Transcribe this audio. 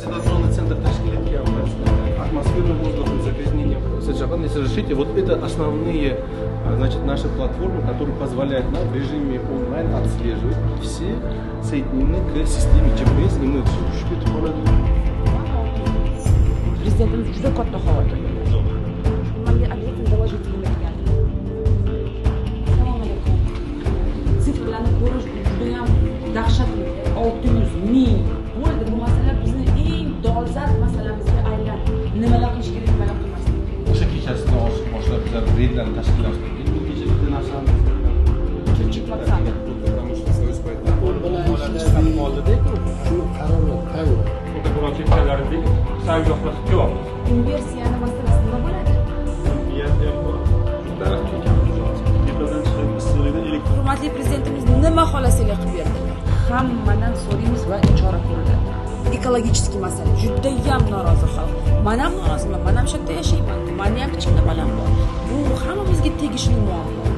консультационный центр тashkil etyapmiz. Атмосферный воздухом, загрязнением содержания. Если разрешите, вот это основные, значит, наши платформы, которые позволяют нам в режиме онлайн отслеживать все соединены к системе GPS, и мы все tushib ketib qoladi. Prezidentimiz juda katta xavotir. Menga обязательно доложить degan. Assalomu alaykum. Sifrlarni ko'rish juda ham dahshatli. 600 ming. Bo'ldi, bu masala bizni eng dolzarb masalamizga aylandi. Nimalar qilish kerak, nimalar qilmaslik. O'sha kechasidan boshlab bizlar reydlarni tashkillashtirdik. Bu kecha bitta narsani Uchinchi platsam. Shu qarorlar qayerda? Fotografiyalardagi sayyohlar ko'p. Inversiyani masalasi nima bo'ladi? Hurmatli prezidentimiz nima xohlasalar qilib berdilar. Hammadan so'raymiz va chora ko'riladi. Ekologik masala juda ham norozi xalq. Men ham noroziman. Men ham shu yerda yashayman. Meni ham kichkina bolam bor. Bu hammamizga tegishli muammo.